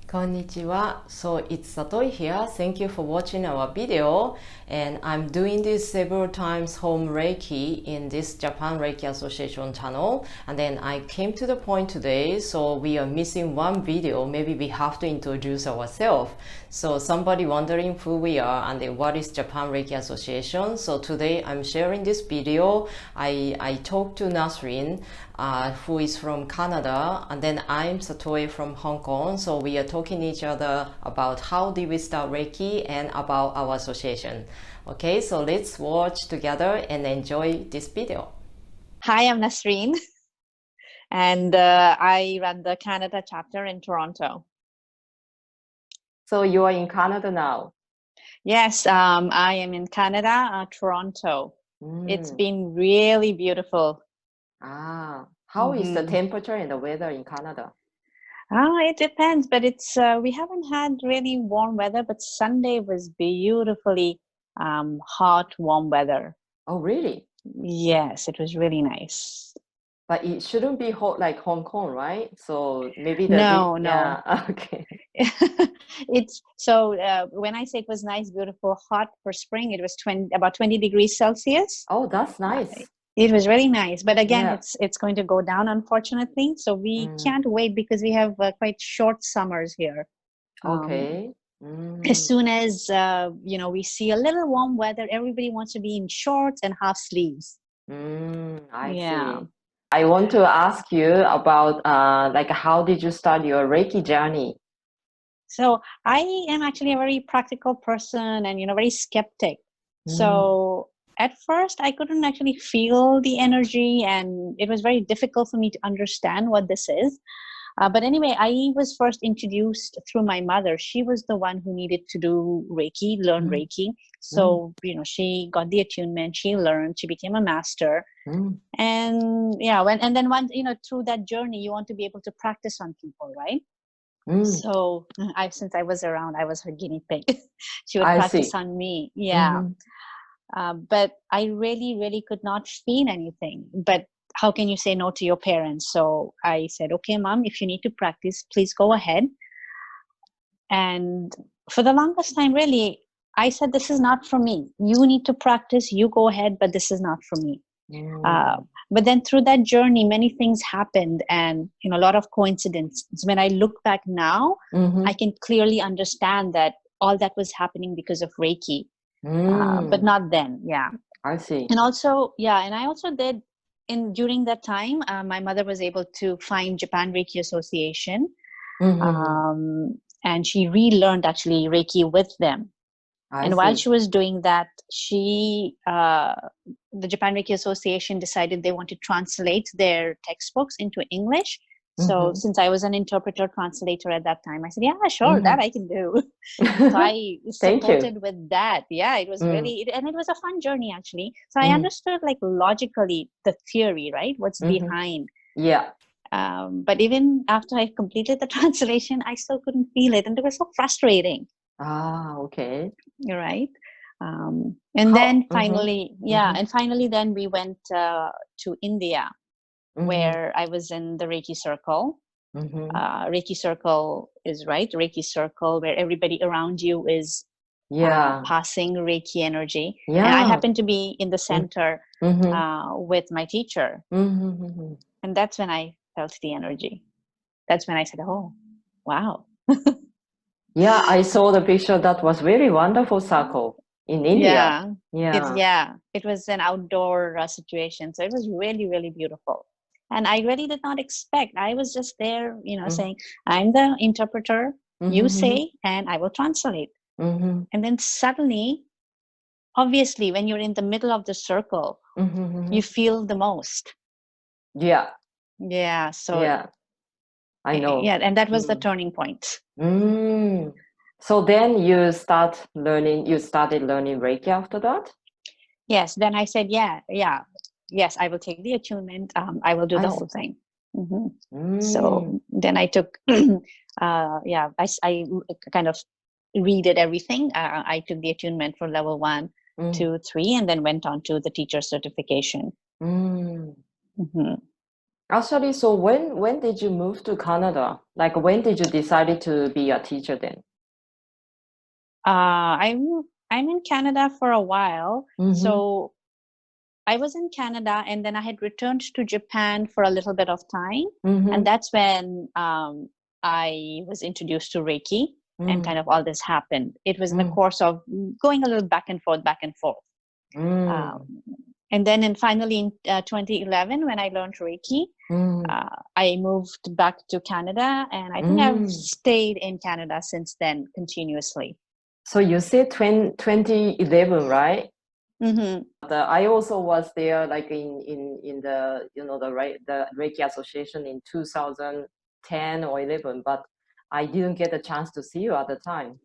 Konnichiwa. So it's Satoe here. Thank you for watching our video. And I'm doing this several times home Reiki in this Japan Reiki Association channel. And then I came to the point today, so we are missing one video. Maybe we have to introduce ourselves. So somebody wondering who we are and then what is Japan Reiki Association. So today I'm sharing this video. I talked to Nasreen, who is from Canada, and then I'm Satoe from Hong Kong. So we are talking to each other about how did we start Reiki and about our association. Okay, so let's watch together and enjoy this video. Hi, I'm Nasreen, and I run the Canada chapter in Toronto. So you are in Canada now? Yes, I am in Canada, Toronto. It's been really beautiful. How is the temperature and the weather in Canada? It depends, but it's we haven't had really warm weather, but Sunday was beautifully hot, warm weather. Oh, really? Yes, it was really nice. But it shouldn't be hot like Hong Kong, right? So maybe No. yeah, okay. It's so when I say it was nice, beautiful, hot for spring, it was about 20 degrees Celsius. Oh, that's nice. It was really nice, but again, Yeah. it's going to go down, unfortunately. So we can't wait because we have quite short summers here. Okay. As soon as we see a little warm weather, everybody wants to be in shorts and half sleeves. I see. I want to ask you about like how did you start your Reiki journey? So I am actually a very practical person and very skeptic. So at first I couldn't actually feel the energy, and it was very difficult for me to understand what this is. But anyway, I was first introduced through my mother. She was the one who needed to do Reiki, learn Reiki. So, she got the attunement, she learned, she became a master. And then once, through that journey, you want to be able to practice on people, right? So since I was around, I was her guinea pig. She would practice on me. Yeah. But I really, really could not feel anything. But how can you say no to your parents? So I said, okay, Mom, if you need to practice, please go ahead. And for the longest time, really, I said, this is not for me. You need to practice, you go ahead, but this is not for me. But then through that journey, many things happened, and a lot of coincidences. When I look back now, I can clearly understand that all that was happening because of Reiki, but not then. Yeah, I see. And also, and I also did during that time. My mother was able to find Japan Reiki Association, and she relearned actually Reiki with them. While she was doing that, the Japan Reiki Association decided they want to translate their textbooks into English. So since I was an interpreter translator at that time, I said, yeah, sure, that I can do. So I supported with that. Yeah, it was really, and it was a fun journey actually. So I understood like logically the theory, right? What's behind. Yeah. But even after I completed the translation, I still couldn't feel it. And it was so frustrating. Okay. You're right. Then finally, and finally then we went to India, where I was in the Reiki circle. Reiki circle is right. Reiki circle where everybody around you is passing Reiki energy. And I happen to be in the center with my teacher. And that's when I felt the energy. That's when I said, oh, wow. Yeah, I saw the picture. That was very wonderful circle in India. It was an outdoor situation. So it was really, really beautiful. And I really did not expect. I was just there, saying, I'm the interpreter, you say, and I will translate. And then suddenly, obviously, when you're in the middle of the circle, you feel the most. Yeah. Yeah. So I know. Yeah, and that was the turning point. So then you started learning Reiki after that? Yes. Then I said, yes, I will take the attunement. I will do the whole thing. So then I took, I kind of redid everything. I took the attunement for level 1, 2, 3, and then went on to the teacher certification. Actually, so when did you move to Canada? Like when did you decide to be a teacher then? I'm in Canada for a while. Mm-hmm. So I was in Canada and then I had returned to Japan for a little bit of time. Mm-hmm. And that's when I was introduced to Reiki and kind of all this happened. It was in the course of going a little back and forth, back and forth. And then finally in 2011, when I learned Reiki, I moved back to Canada, and I think I've stayed in Canada since then continuously. So you said 2011, right? Mm-hmm. I also was there, like in the the Reiki Association in 2010 or 11, but I didn't get a chance to see you at the time.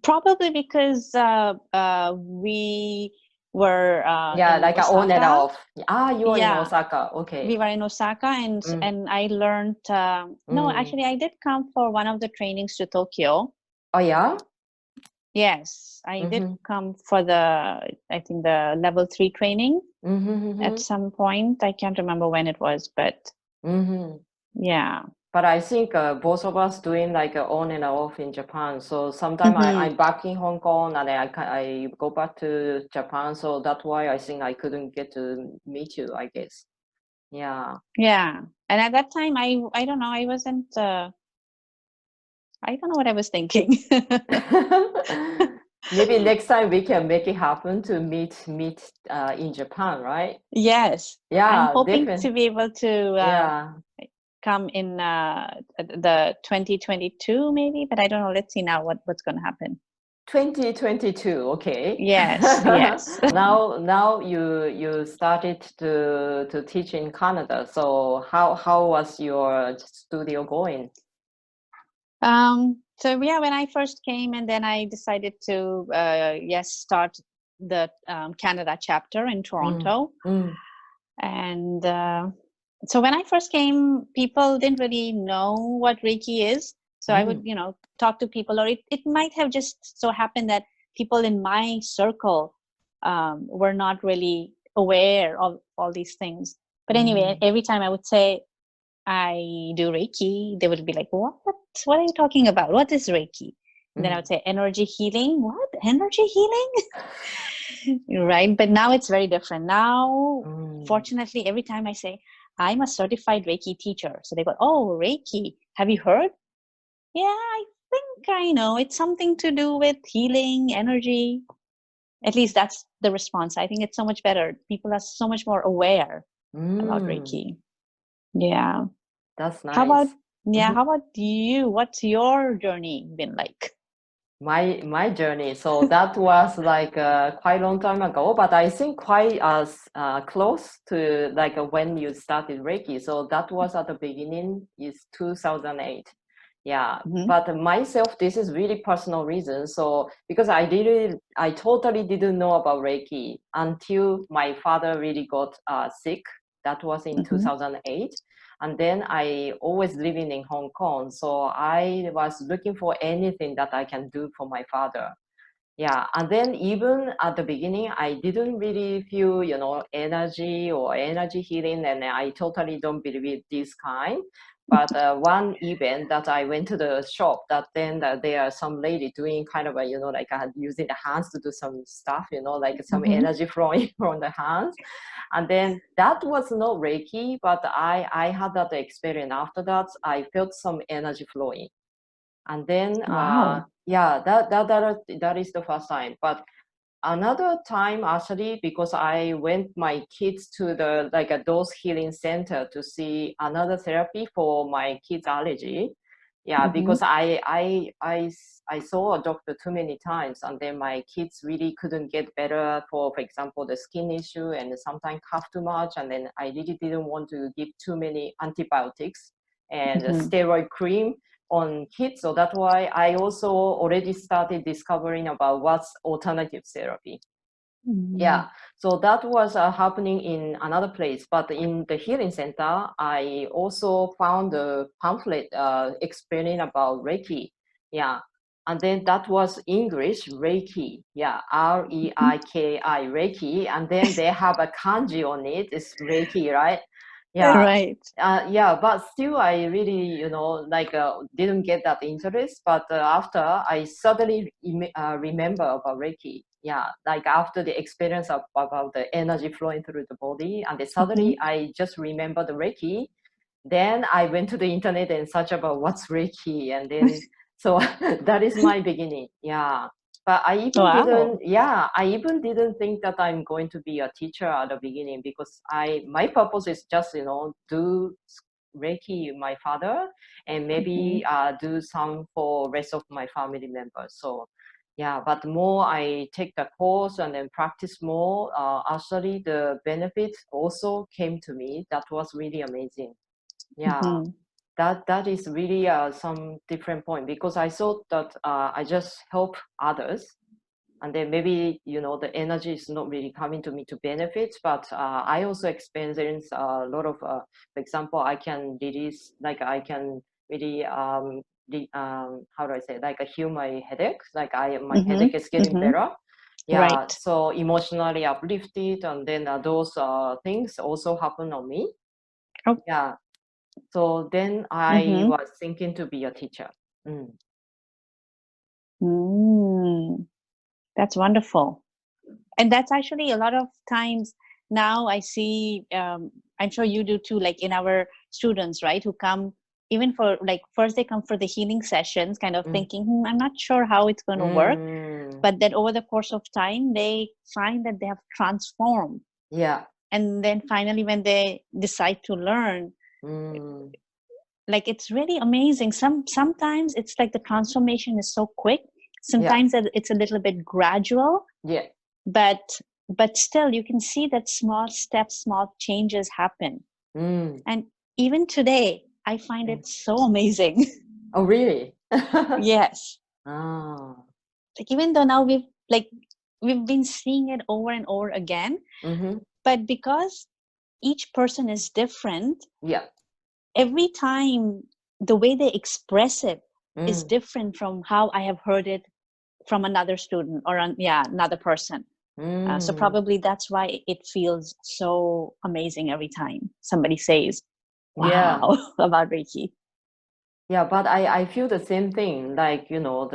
Probably because we were Yeah, in like on and Osaka. off. You were in Yeah. Osaka. Okay. We were in Osaka, and I learned. No, actually, I did come for one of the trainings to Tokyo. Oh yeah. Yes, I did come for I think the level 3 training at some point. I can't remember when it was, but yeah. But I think both of us doing like on and off in Japan. So sometimes I'm back in Hong Kong and I go back to Japan. So that's why I think I couldn't get to meet you, I guess. Yeah. Yeah. And at that time, I don't know, I wasn't, I don't know what I was thinking. Maybe next time we can make it happen to meet in Japan, right? Yes. Yeah, I'm hoping definitely. to be able to come in the 2022 maybe, but I don't know. Let's see now what's going to happen. 2022, okay. Yes, yes. Now you started to teach in Canada. So how was your studio going? So yeah, when I first came, and then I decided to start the Canada chapter in Toronto. And so when I first came, people didn't really know what Reiki is. So I would, talk to people, or it might have just so happened that people in my circle were not really aware of all these things. But anyway, every time I would say I do Reiki, they would be like, what are you talking about? What is Reiki? And then I would say energy healing. What? Energy healing? Right. But now it's very different. Now, fortunately, every time I say, I'm a certified Reiki teacher. So they go, oh, Reiki. Have you heard? Yeah, I think I know. It's something to do with healing, energy. At least that's the response. I think it's so much better. People are so much more aware about Reiki. Yeah. That's nice. How about you? What's your journey been like? My journey. So that was like quite a long time ago, but I think quite close to like when you started Reiki. So that was at the beginning is 2008. Yeah, but myself, this is really personal reason. So because I totally didn't know about Reiki until my father really got sick. That was in 2008. And then I always living in Hong Kong. So I was looking for anything that I can do for my father. Yeah. And then even at the beginning, I didn't really feel, energy or energy healing. And I totally don't believe this kind. But one event that I went to the shop, that then there are some lady doing kind of like using the hands to do some stuff, like some energy flowing from the hands. And then that was not Reiki, but I had that experience. After that, I felt some energy flowing. And then, Wow. that is the first time. But another time, actually, because I went my kids to the like a dose healing center to see another therapy for my kids' allergy. Yeah, because I saw a doctor too many times, and then my kids really couldn't get better for example, the skin issue, and sometimes cough too much, and then I really didn't want to give too many antibiotics and steroid cream on kids. So that's why I also already started discovering about what's alternative therapy. Yeah, so that was happening in another place, but in the healing center, I also found a pamphlet explaining about Reiki. Yeah, and then that was English Reiki. Yeah, Reiki, Reiki, and then they have a kanji on it. It's Reiki, right? Yeah. Right. Yeah, but still I really, like didn't get that interest. But after I suddenly remember about Reiki. Yeah, like after the experience about the energy flowing through the body, and then suddenly I just remember the Reiki. Then I went to the internet and search about what's Reiki, and then so that is my beginning. Yeah. But Wow. I even didn't think that I'm going to be a teacher at the beginning, because my purpose is just, do Reiki my father, and maybe do some for rest of my family members. So yeah, but more I take the course and then practice more, actually the benefits also came to me. That was really amazing. Yeah, that is really some different point, because I thought that I just help others, and then maybe the energy is not really coming to me to benefit. But I also experience a lot of, for example, I can release, like I can really how do I say, like heal my headache, like my headache is getting better. Yeah, Right. so emotionally uplifted, and then those things also happen on me. Oh. Yeah, so then I was thinking to be a teacher. Mm. That's wonderful. And that's actually a lot of times now I see, I'm sure you do too, like in our students, right, who come even for like first they come for the healing sessions, kind of thinking, I'm not sure how it's going to work. But then over the course of time, they find that they have transformed. Yeah. And then finally, when they decide to learn, like it's really amazing. Sometimes it's like the transformation is so quick. Sometimes it's a little bit gradual. Yeah. But still, you can see that small steps, small changes happen. And even today, I find it so amazing. Oh, really? Yes. Ah. Like even though now we've been seeing it over and over again, but because each person is different, Yeah. every time the way they express it is different from how I have heard it from another student or another person. So probably that's why it feels so amazing every time somebody says, wow, about Reiki. Yeah, but I feel the same thing. Like,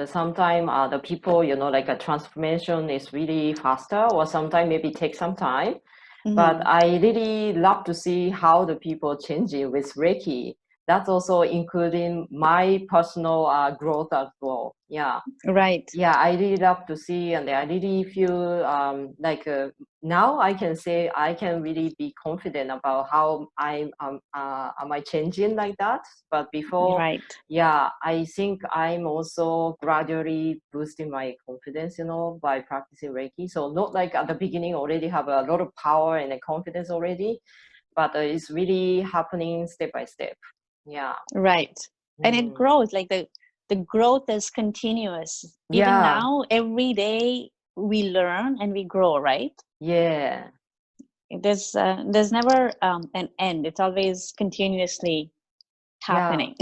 sometimes the people, like a transformation is really faster, or sometimes maybe take some time. But I really love to see how the people changing with Reiki. That's also including my personal growth as well. Yeah. Right. Yeah, I really love to see, and I really feel like now I can say I can really be confident about how am I changing like that. But before, Right. yeah, I think I'm also gradually boosting my confidence, by practicing Reiki. So not like at the beginning already have a lot of power and confidence already, but it's really happening step by step. Yeah. Right. And it grows, like the growth is continuous. Even Yeah. now, every day we learn and we grow, right? Yeah. There's never an end. It's always continuously Yeah. happening.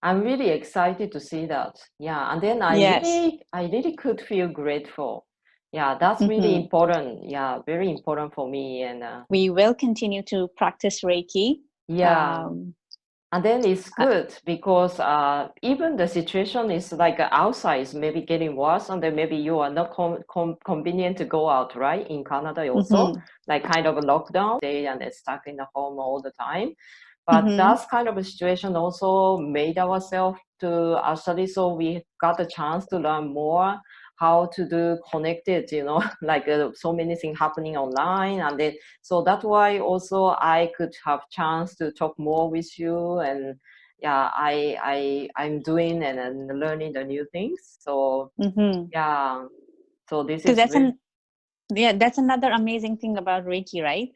I'm really excited to see that. Yeah, and then Yes. I really could feel grateful. Yeah, that's really important. Yeah, very important for me. And We will continue to practice Reiki. yeah, and then it's good because even the situation is like outside is maybe getting worse, and then maybe you are not convenient to go out, right? In Canada also, like kind of a lockdown, stay and then stuck in the home all the time. But that kind of a situation also made ourselves to actually, so we got a chance to learn more how to do connected, like so many things happening online. And then, so that's why also I could have chance to talk more with you. And yeah, I'm doing and learning the new things. So yeah, so this Because is really, that's another amazing thing about Reiki, right?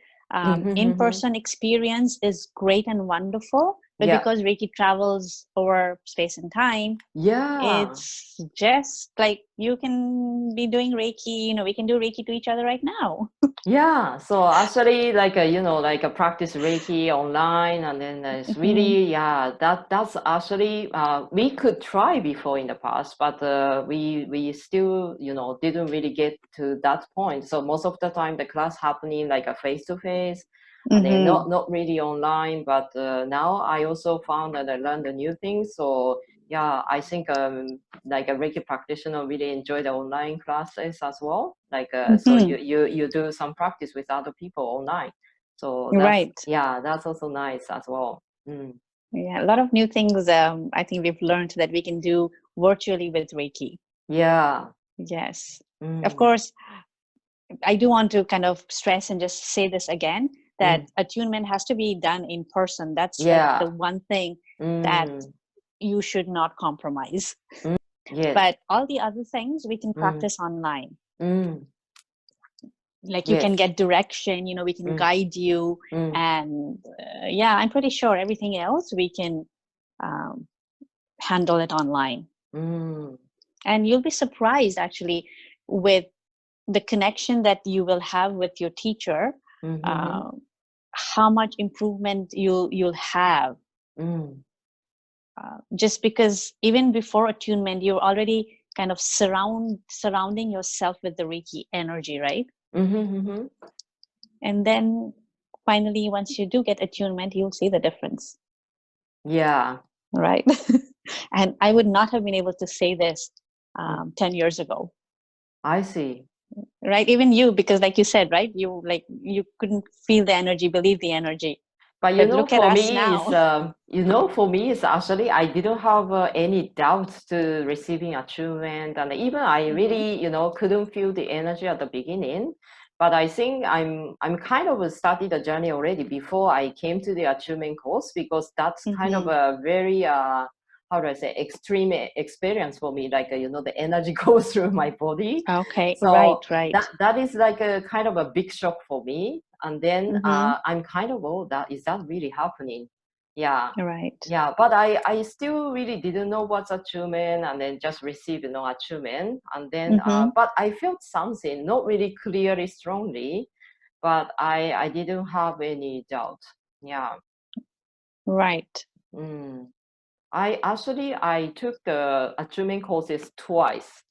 In-person experience is great and wonderful, but yeah. because Reiki travels over space and time, Yeah. it's just like you can be doing Reiki, we can do Reiki to each other right now. Yeah, so actually, like like a practice Reiki online, and then it's really, yeah, that's actually we could try before in the past, but we still didn't really get to that point. So most of the time, the class happening like a face to face, and then not really online, but now I also found that I learned the new things. So yeah, I think like a Reiki practitioner really enjoy the online classes as well. Like so you do some practice with other people online. So that's that's also nice as well. Yeah, a lot of new things I think we've learned that we can do virtually with Reiki. Yeah. Yes. Of course, I do want to kind of stress and just say this again, that attunement has to be done in person. That's like the one thing that you should not compromise. Yes. But all the other things we can practice online. Like you can get direction, we can guide you, and yeah, I'm pretty sure everything else we can handle it online. And you'll be surprised actually with the connection that you will have with your teacher, how much improvement you'll have. Just because even before attunement, you're already kind of surrounding yourself with the Reiki energy, right? And then finally, once you do get attunement, you'll see the difference. Yeah. Right. And I would not have been able to say this 10 years ago. I see. Right. Even you, because like you said, right, you couldn't feel the energy, believe the energy. But look at us now. For me, it's actually I didn't have any doubts to receiving attunement, and even I really, couldn't feel the energy at the beginning. But I think I'm kind of started the journey already before I came to the attunement course, because that's kind of a very how do I say, extreme experience for me. Like the energy goes through my body. Okay, so right. That is like a kind of a big shock for me. And then I'm kind of, is that really happening? Yeah. Right. Yeah, but I still really didn't know what's attunement, and then just received attunement. And then, but I felt something, not really clearly, strongly, but I didn't have any doubt. Yeah. Right. I took the attunement courses twice.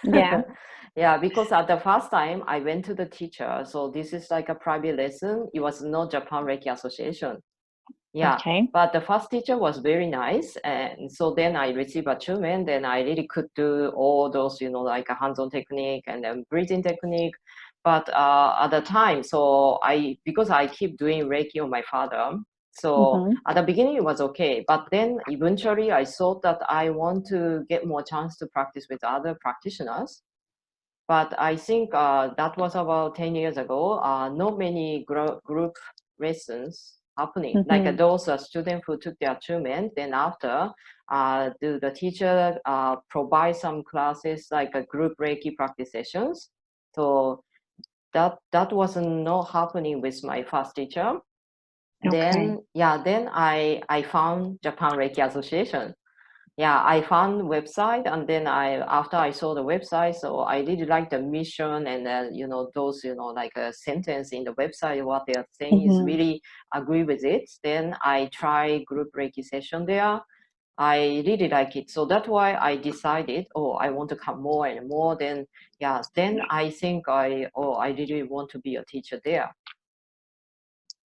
Yeah. Yeah, because at the first time I went to the teacher. So this is like a private lesson. It was not Japan Reiki Association. Yeah. Okay. But the first teacher was very nice. And so then I received attunement, and I really could do all those, like a hands-on technique and then breathing technique. But at the time, because I keep doing Reiki on my father, so at the beginning it was okay. But then eventually I thought that I want to get more chance to practice with other practitioners. But I think that was about 10 years ago. Not many group lessons happening. Like those students who took the attunement, then after, the teacher provide some classes like a group Reiki practice sessions. So that was not happening with my first teacher. Okay. Then I found Japan Reiki Association. Yeah, I found website, and then after I saw the website, so I really like the mission, and those like a sentence in the website, what they are saying is really agree with it. Then I try group Reiki session there. I really like it, so that's why I decided, I want to come more and more. Then I think I really want to be a teacher there.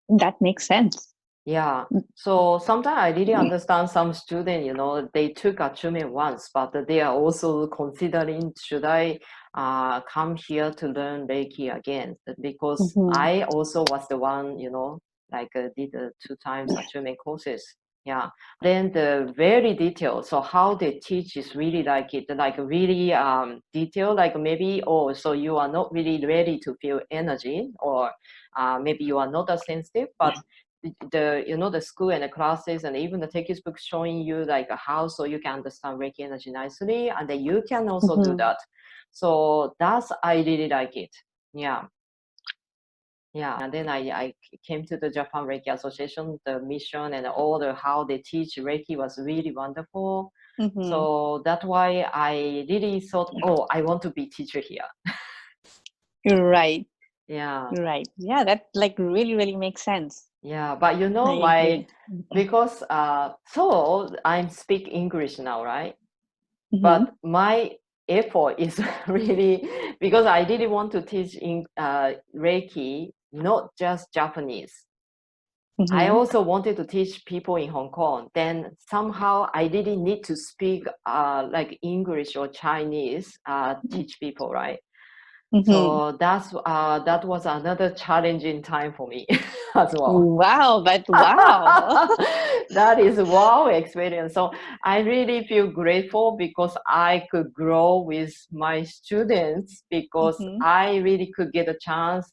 That makes sense. Yeah. So sometimes I really understand some students, they took attunement once, but they are also considering, should I come here to learn Reiki again? Because I also was the one, did 2 times attunement courses. Yeah. Then the very detailed, so how they teach is really like really detailed, like maybe, so you are not really ready to feel energy, or maybe you are not as sensitive, but the school and the classes and even the textbook showing you like how, so you can understand Reiki energy nicely, and then you can also do that. So I really like it. Yeah. And then I came to the Japan Reiki Association. The mission and all the how they teach Reiki was really wonderful. So that's why I really thought, I want to be teacher here. Right. Yeah. Right. Yeah, that like really makes sense. Yeah, but because so I speak English now, right? But my effort is really, because I really want to teach in Reiki, not just Japanese. I Mm-hmm. also wanted to teach people in Hong Kong. Then somehow I didn't need to speak like English or Chinese, teach people, right? Mm-hmm. So that was another challenging time for me as well. Wow, but wow. That is wow experience. So I really feel grateful because I could grow with my students because Mm-hmm. I really could get a chance.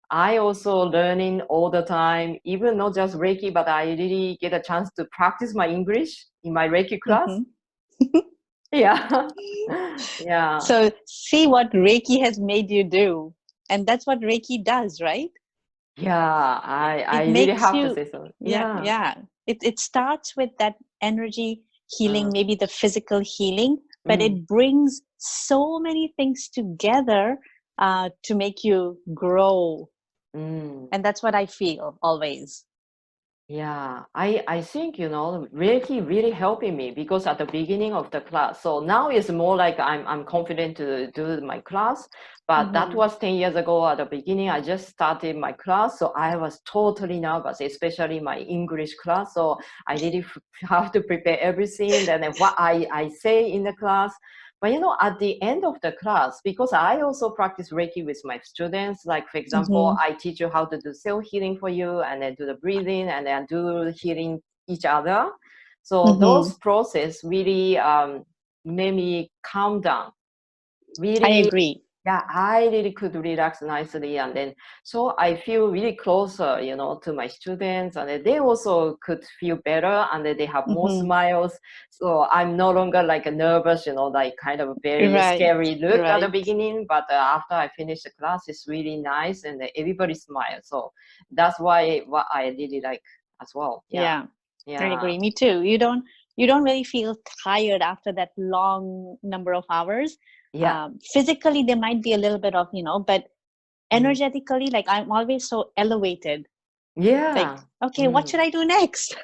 I also learning all the time, even not just Reiki, but I really get a chance to practice my English in my Reiki class. Mm-hmm. Yeah. Yeah. So see what Reiki has made you do. And that's what Reiki does, right? Yeah, I It really makes have to you, say so. yeah, Yeah. yeah. It starts with that energy healing, Uh, maybe the physical healing, but mm, it brings so many things together to make you grow. mm. And that's what I feel always. Yeah, I think, Reiki really helping me because at the beginning of the class, so now it's more like I'm confident to do my class, but that Mm-hmm. was 10 years ago at the beginning. I just started my class, so I was totally nervous, especially my English class. So I really have to prepare everything and then what I say in the class. But at the end of the class, because I also practice Reiki with my students, like for example, Mm-hmm. I teach you how to do self-healing for you and then do the breathing and then do healing each other. So Mm-hmm. those process really made me calm down. I Really, agree. yeah, I really could relax nicely. And then, so I feel really closer, to my students and then they also could feel better and then they have more Mm-hmm. smiles. So I'm no longer like a nervous, like kind of a very Right, scary look at the right. beginning. But after I finish the class, it's really nice and everybody smiles. So that's why what I really like as well. Yeah. Yeah, I Yeah. agree. Me too. You don't really feel tired after that long number of hours. Yeah. Physically, there might be a little bit of, but Mm. energetically, like I'm always so elevated. Like, Yeah. okay, what Mm. should I do next?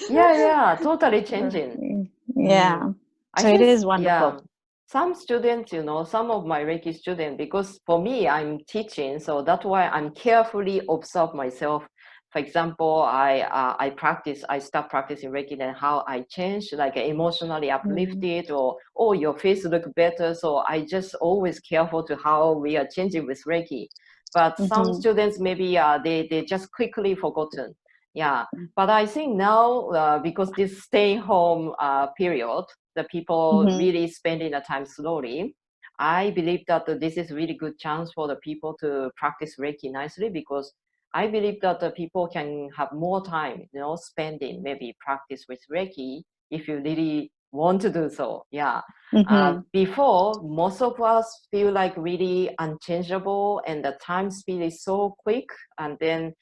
Yeah, totally changing. Right. Mm. Yeah. I So it think, is yeah, wonderful. some students, some of my Reiki students, because for me, I'm teaching, so that's why I'm carefully observe myself. For example, I start practicing Reiki, then how I change, like emotionally Mm-hmm. uplifted, or oh, your face look better. So I just always careful to how we are changing with Reiki. But some Mm-hmm. students maybe they just quickly forgotten. Yeah, but I think now because this stay home period, the people Mm-hmm. really spending the time slowly. I believe that this is really good chance for the people to practice Reiki nicely because I believe that the people can have more time, spending maybe practice with Reiki if you really want to do so. Yeah. Mm-hmm. Before, most of us feel like really unchangeable and the time speed is so quick. And then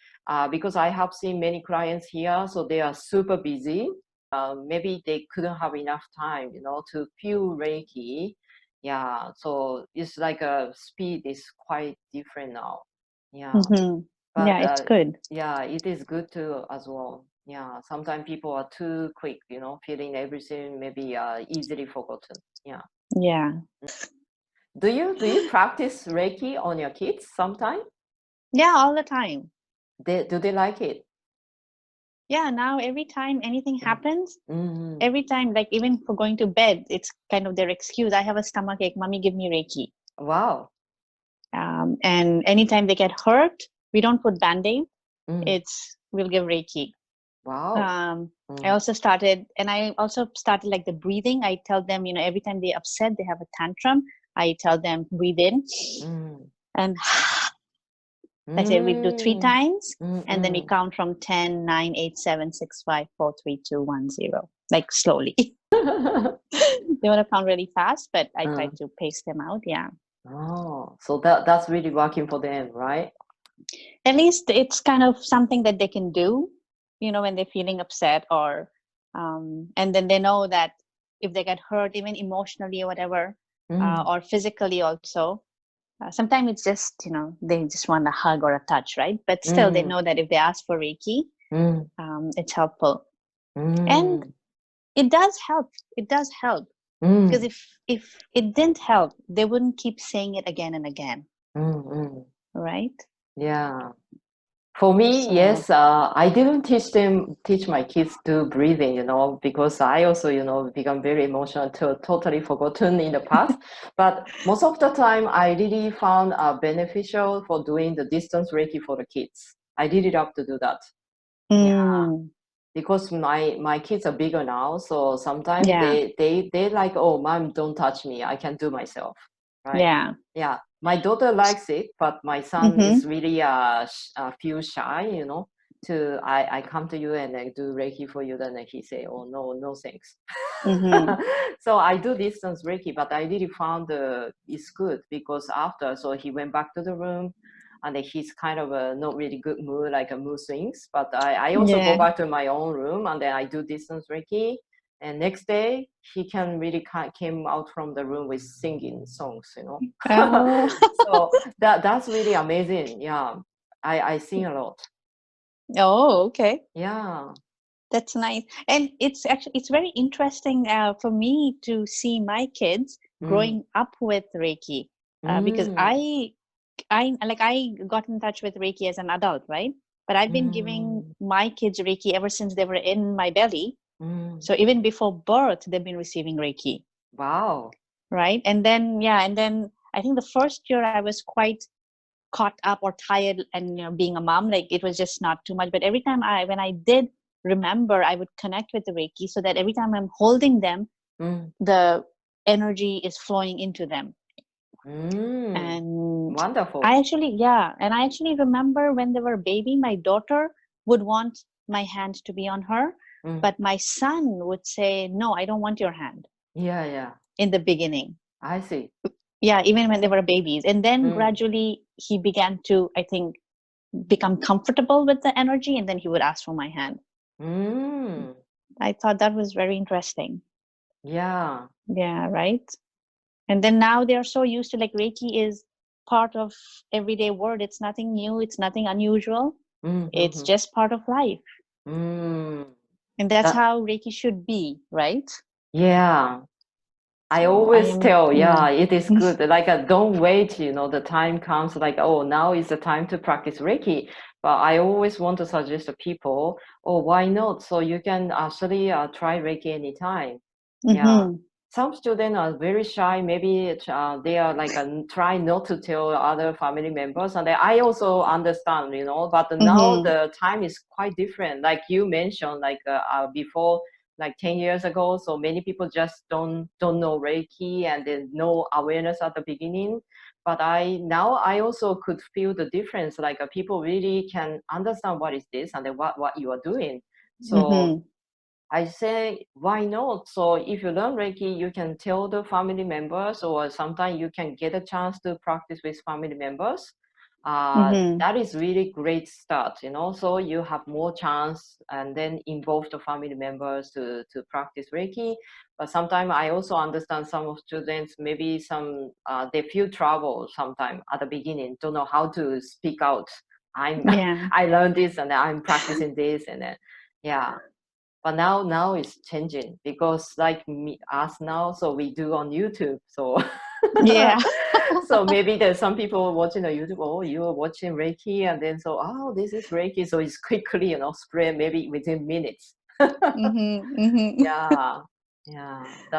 because I have seen many clients here, so they are super busy. Maybe they couldn't have enough time, to feel Reiki. Yeah, so it's like a speed is quite different now. Yeah, Mm-hmm. Yeah, but it's good. yeah, it is good too as well. Yeah, sometimes people are too quick, feeling everything maybe easily forgotten. Yeah. Yeah. Do you practice Reiki on your kids sometime? Yeah, all the time. Do they like it? Yeah, now every time anything happens, Mm-hmm. every time, like even for going to bed, it's kind of their excuse. I have a stomach ache. Mommy, give me Reiki. Wow. And anytime they get hurt, we don't put band-aid. Mm. It's we'll give Reiki. Wow. I Mm. also started, and I also started like the breathing. I tell them, every time they're upset, they have a tantrum. I tell them breathe in, Mm. and I say we do three Mm. times, and then we Mm-mm. count from 10, 9, 8, 7, 6, 5, 4, 3, 2, 1, 0, like slowly. They want to count really fast, but I try to pace them out. Yeah. Oh, so that's really working for them, right? At least it's kind of something that they can do, when they're feeling upset and then they know that if they get hurt, even emotionally or whatever, Mm. or physically also, sometimes it's just, they just want a hug or a touch, right? But still, they Mm. know that if they ask for Reiki, Mm. it's helpful. And Mm. it does help. It does help. Because Mm. if it didn't help, they wouldn't keep saying it again and again, Mm. Mm. right? Yeah. For me, So, yes, I didn't teach my kids to breathing, because I also, become very emotional, totally forgotten in the past. But most of the time, I really found beneficial for doing the distance Reiki for the kids. I really love to do that. Yeah, mm, because my kids are bigger now, so sometimes yeah, they like, oh, mom, don't touch me, I can do myself, right? yeah. Yeah, my daughter likes it, but my son is Mm-hmm. really feel shy, to I come to you and I do Reiki for you, then he say, oh, no, no thanks. Mm-hmm. So I do distance Reiki, but I really found it's good, because after, so he went back to the room and then he's kind of a not really good mood, like a mood swings. But I also go Yeah. back to my own room and then I do distance Reiki. And next day he can really came out from the room with singing songs, Oh, So that's really amazing. Yeah, I sing a lot. oh, okay. Yeah. That's nice. And it's very interesting for me to see my kids Mm. growing up with Reiki, because Mm. I got in touch with Reiki as an adult, right? But I've been giving Mm. my kids Reiki ever since they were in my belly. Mm. So even before birth, they've been receiving Reiki, Wow. right? And then yeah, and then I think the first year I was quite caught up or tired, and being a mom, like it was just not too much. But every time when I did remember, I would connect with the Reiki, so that every time I'm holding them, Mm. the energy is flowing into them. Mm. And Wonderful. I actually remember when they were a baby, my daughter would want my hand to be on her, Mm. but my son would say, no, I don't want your hand, Yeah, yeah. in the beginning. I see. Yeah, even when they were babies. And then Mm. gradually he began to, I think, become comfortable with the energy, and then he would ask for my hand. Mm. I thought that was very interesting. Yeah. Yeah, right. And then now they're so used to, like, Reiki is part of everyday world. It's nothing new, it's nothing unusual. It's Mm-hmm. just part of life. Mm. And that's That, how Reiki should be, right? yeah. I So I always am tell, yeah, it is good. Like, don't wait, the time comes like, oh, now is the time to practice Reiki. But I always want to suggest to people, oh, why not? So you can actually try Reiki anytime. Yeah. Mm-hmm. Some students are very shy. Maybe they are like try not to tell other family members, and I also understand, But now Mm-hmm. the time is quite different. Like you mentioned, like before, like 10 years ago, so many people just don't know Reiki and then no awareness at the beginning. But I also could feel the difference. Like people really can understand what is this and then what you are doing. So Mm-hmm. I say, why not? So if you learn Reiki, you can tell the family members, or sometimes you can get a chance to practice with family members. Mm-hmm. That is really great start, So you have more chance, and then involve the family members to practice Reiki. But sometimes I also understand some of students, maybe some they feel trouble sometimes at the beginning, don't know how to speak out. I'm Yeah. I learned this and I'm practicing this, and then yeah. But now it's changing, because like me us now, so we do on YouTube. So Yeah. so maybe there's some people watching the YouTube. Oh, you are watching Reiki, and then so, oh, this is Reiki. So it's quickly spread maybe within minutes. Mm-hmm. Mm-hmm. Yeah, yeah. That's